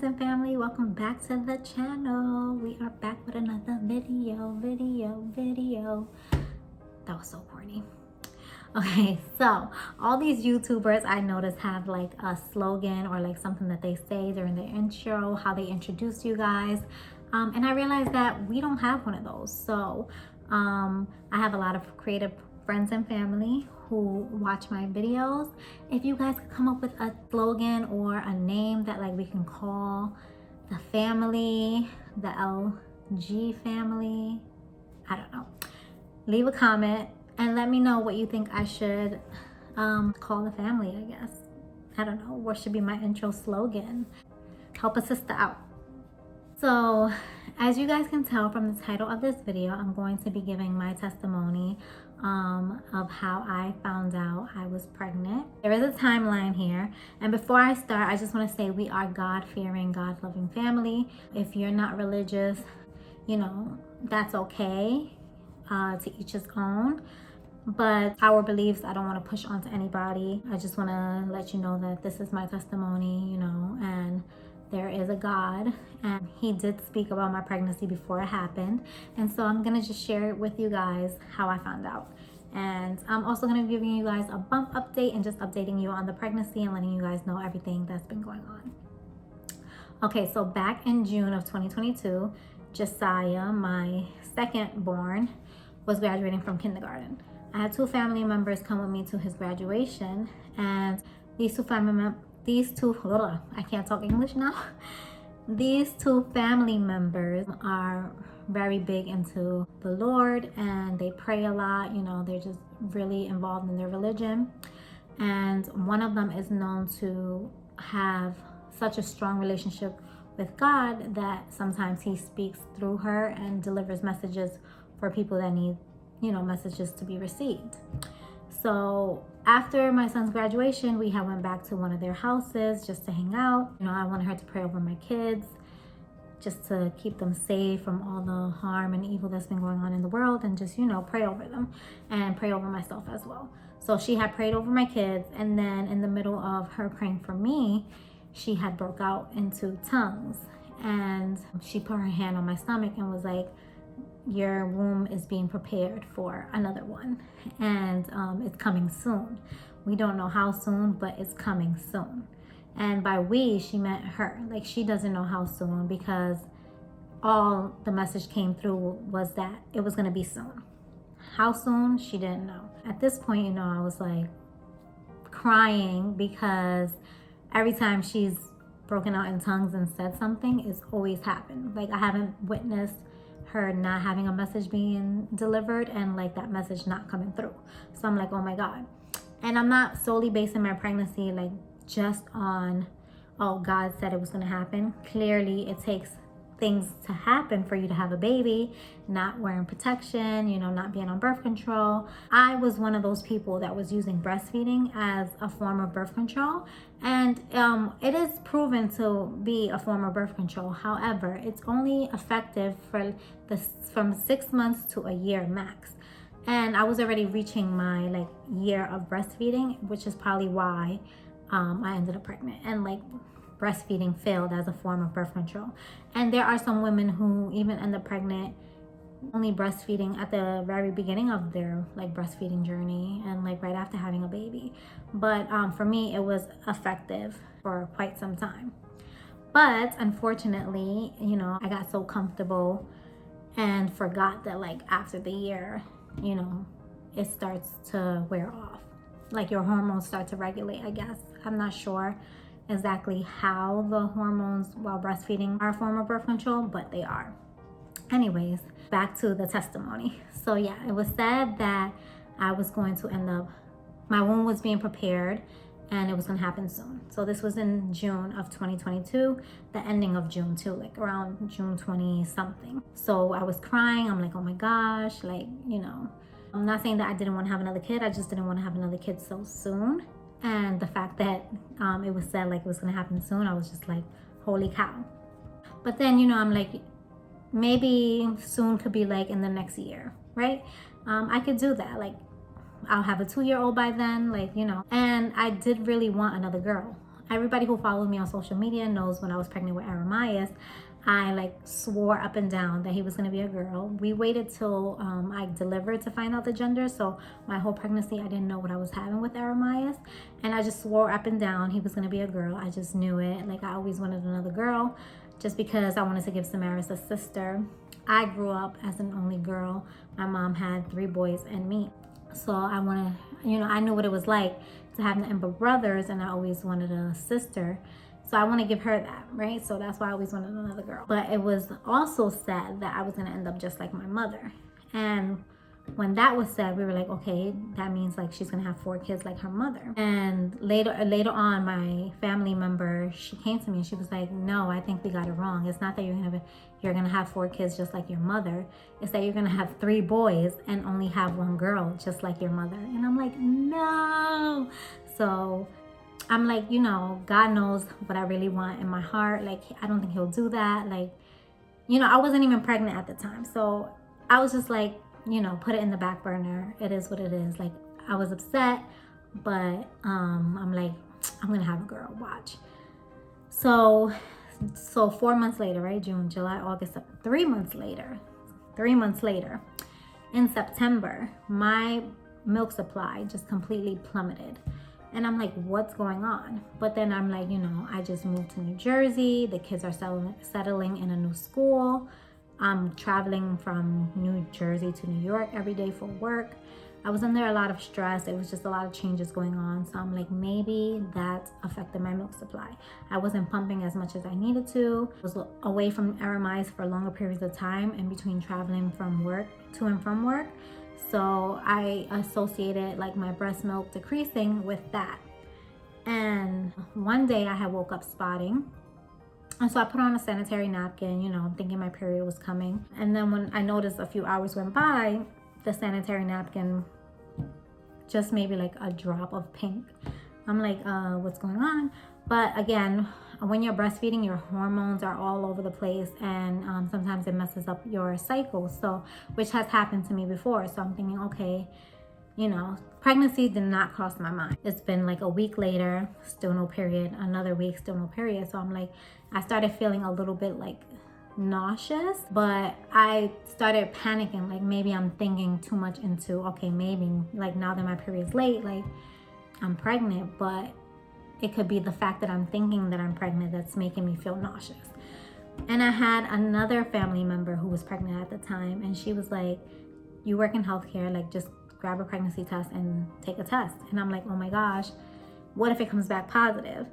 and family, welcome back to the channel. We are back with another video. That was so corny. Okay, so all these YouTubers I noticed have like a slogan or like something that they say during their intro, how they introduce you guys. And I realized that we don't have one of those. So I have a lot of creative friends and family who watch my videos. If you guys could come up with a slogan or a name that like we can call the family, the LG family, I don't know, leave a comment and let me know what you think I should call the family, I guess. I don't know, what should be my intro slogan? Help a sister out. So as you guys can tell from the title of this video, I'm going to be giving my testimony of how I found out I was pregnant. There is a timeline here, and before I start, I just want to say we are God-fearing, God-loving family. If you're not religious, you know, that's okay, to each his own. But our beliefs, I don't want to push onto anybody. I just want to let you know that this is my testimony, you know, and there is a God, and he did speak about my pregnancy before it happened. And so I'm gonna just share it with you guys how I found out. And I'm also gonna be giving you guys a bump update and just updating you on the pregnancy and letting you guys know everything that's been going on. Okay, so back in June of 2022, Josiah, my second born, was graduating from kindergarten. I had two family members come with me to his graduation, and these two family members, I can't talk English now. These two family members are very big into the Lord, and they pray a lot. You know, they're just really involved in their religion. And one of them is known to have such a strong relationship with God that sometimes he speaks through her and delivers messages for people that need, you know, messages to be received. So after my son's graduation, we went back to one of their houses just to hang out. You know, I wanted her to pray over my kids, just to keep them safe from all the harm and evil that's been going on in the world, and just, you know, pray over them and pray over myself as well. So she had prayed over my kids, and then in the middle of her praying for me, she had broke out into tongues, and she put her hand on my stomach and was like, your womb is being prepared for another one, and it's coming soon. We don't know how soon, but it's coming soon. And by we, she meant her. Like, she doesn't know how soon, because all the message came through was that it was going to be soon. How soon, she didn't know. At this point, you know, I was like crying, because every time she's broken out in tongues and said something, it's always happened. Like, I haven't witnessed her not having a message being delivered and like that message not coming through. So I'm like, oh my God. And I'm not solely basing my pregnancy like just on, oh, God said it was going to happen. Clearly it takes things to happen for you to have a baby, not wearing protection, you know, not being on birth control. I was one of those people that was using breastfeeding as a form of birth control, and it is proven to be a form of birth control. However, it's only effective for from 6 months to a year max. And I was already reaching my like year of breastfeeding, which is probably why I ended up pregnant, and like breastfeeding failed as a form of birth control. And there are some women who even end up pregnant only breastfeeding at the very beginning of their like breastfeeding journey and like right after having a baby. But for me, it was effective for quite some time. But unfortunately, you know, I got so comfortable and forgot that like after the year, you know, it starts to wear off. Like your hormones start to regulate, I guess. I'm not sure exactly how the hormones while breastfeeding are a form of birth control, but they are. Anyways, back to the testimony. So yeah, it was said that I was going to end up, my womb was being prepared and it was going to happen soon. So this was in June of 2022, the ending of June too, like around June 20 something. So I was crying. I'm like, oh my gosh, like, you know, I'm not saying that I didn't want to have another kid. I just didn't want to have another kid so soon. And the fact that it was said like it was going to happen soon, I was just like, holy cow. But then, you know, I'm like, maybe soon could be like in the next year, right? I could do that. Like, I'll have a 2-year-old by then, like, you know. And I did really want another girl. everybody who followed me on social media knows when I was pregnant with Aramias, I like swore up and down that he was going to be a girl. We waited till I delivered to find out the gender. So my whole pregnancy, I didn't know what I was having with Aramias. And I just swore up and down he was going to be a girl. I just knew it. Like, I always wanted another girl just because I wanted to give Samaris a sister. I grew up as an only girl. My mom had 3 boys and me. So I wanted, I knew what it was like to have nothing but brothers, and I always wanted a sister. So I want to give her that, right? So that's why I always wanted another girl. But it was also said that I was going to end up just like my mother. And when that was said, we were like, okay, that means like she's going to have 4 kids like her mother. And later on, my family member, she came to me and she was like, no, I think we got it wrong. It's not that you're going to have 4 kids just like your mother. It's that you're going to have 3 boys and only have 1 girl just like your mother. And I'm like, no. So I'm like, God knows what I really want in my heart. Like, I don't think he'll do that. Like, I wasn't even pregnant at the time. So I was just like, put it in the back burner. It is what it is. Like, I was upset, but I'm like, I'm going to have a girl, watch. So 4 months later, right? June, July, August, 3 months later, in September, my milk supply just completely plummeted. And I'm like, what's going on? But then I'm like, I just moved to New Jersey. The kids are settling in a new school. I'm traveling from New Jersey to New York every day for work. I was under a lot of stress. It was just a lot of changes going on. So I'm like, maybe that affected my milk supply. I wasn't pumping as much as I needed to. I was away from Aramias for longer periods of time in between traveling to and from work. So I associated like my breast milk decreasing with that. And one day I had woke up spotting. And so I put on a sanitary napkin, thinking my period was coming. And then when I noticed a few hours went by, the sanitary napkin just maybe like a drop of pink. I'm like, what's going on? But again, when you're breastfeeding, your hormones are all over the place, and sometimes it messes up your cycle. So, which has happened to me before. So I'm thinking, okay, pregnancy did not cross my mind. It's been like a week later, still no period. Another week, still no period. So I'm like, I started feeling a little bit like nauseous, but I started panicking. Like, maybe I'm thinking too much into, okay, maybe like now that my period's late, like I'm pregnant, but it could be the fact that I'm thinking that I'm pregnant that's making me feel nauseous. And I had another family member who was pregnant at the time, and she was like, you work in healthcare, like just grab a pregnancy test and take a test. And I'm like, oh my gosh, what if it comes back positive?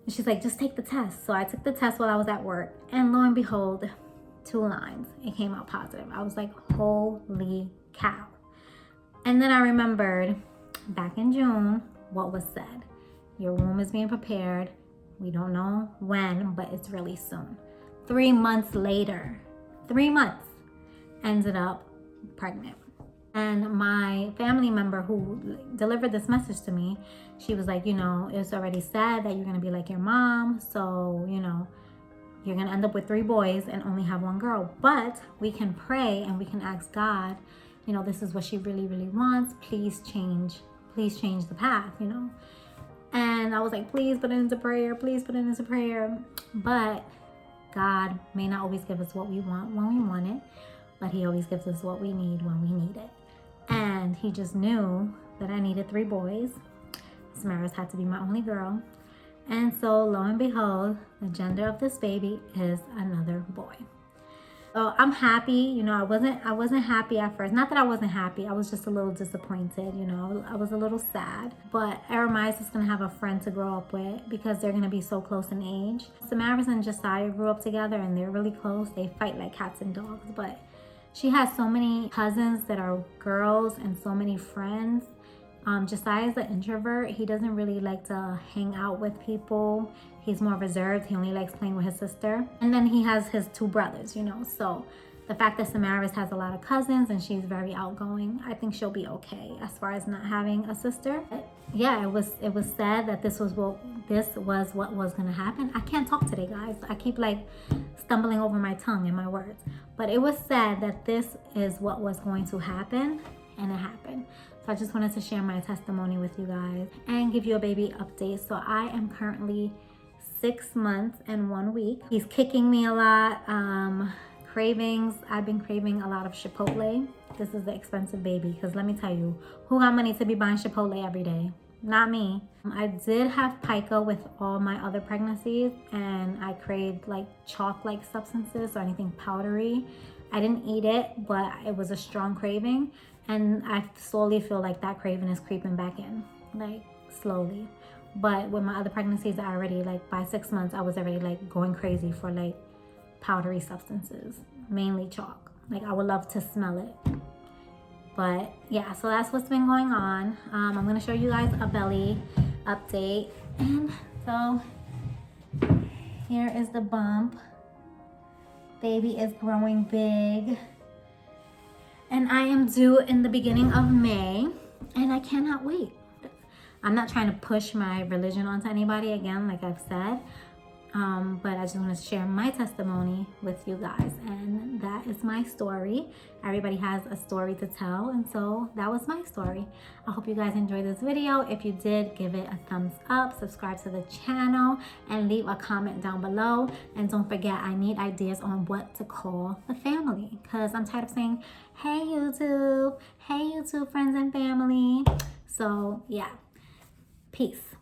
And she's like, just take the test. So I took the test while I was at work, and lo and behold, 2 lines, it came out positive. I was like, holy cow. And then I remembered back in June what was said. Your womb is being prepared. We don't know when, but it's really soon. 3 months later, 3 months, ended up pregnant. And my family member who delivered this message to me, she was like, it's already said that you're going to be like your mom. So, you're going to end up with 3 boys and only have 1 girl. But we can pray and we can ask God, this is what she really, really wants. Please change the path, And I was like, please put it into prayer. Please put it into prayer. But God may not always give us what we want when we want it, but he always gives us what we need when we need it. And he just knew that I needed 3 boys. Samaris had to be my only girl. And so lo and behold, the gender of this baby is another boy. So I'm happy. I wasn't happy at first. Not that I wasn't happy. I was just a little disappointed. I was a little sad. But Aramias is going to have a friend to grow up with because they're going to be so close in age. Samaris and Josiah grew up together and they're really close. They fight like cats and dogs. But she has so many cousins that are girls and so many friends. Josiah's an introvert. He doesn't really like to hang out with people. He's more reserved. He only likes playing with his sister. And then he has his 2 brothers, So the fact that Samaris has a lot of cousins and she's very outgoing, I think she'll be okay as far as not having a sister. But yeah, it was said that this was what was going to happen. I can't talk today, guys. I keep like stumbling over my tongue and my words. But it was said that this is what was going to happen, and it happened. So I just wanted to share my testimony with you guys and give you a baby update. So I am currently 6 months and 1 week. He's kicking me a lot. Cravings, I've been craving a lot of Chipotle. This is the expensive baby, because let me tell you, who got money to be buying Chipotle every day? Not me. I did have pica with all my other pregnancies, and I craved like chalk-like substances or anything powdery. I didn't eat it, but it was a strong craving, and I slowly feel like that craving is creeping back in, like slowly. But with my other pregnancies, I already, like by 6 months, I was already like going crazy for like powdery substances, mainly chalk. Like I would love to smell it. But yeah, so that's what's been going on. I'm gonna show you guys a belly update. And so here is the bump. Baby is growing big. And I am due in the beginning of May, and I cannot wait. I'm not trying to push my religion onto anybody again, like I've said. But I just want to share my testimony with you guys, and that is my story. Everybody has a story to tell, and so that was my story. I hope you guys enjoyed this video. If you did, give it a thumbs up, subscribe to the channel, and leave a comment down below. And don't forget, I need ideas on what to call the family, because I'm tired of saying, hey YouTube friends and family. So yeah, peace.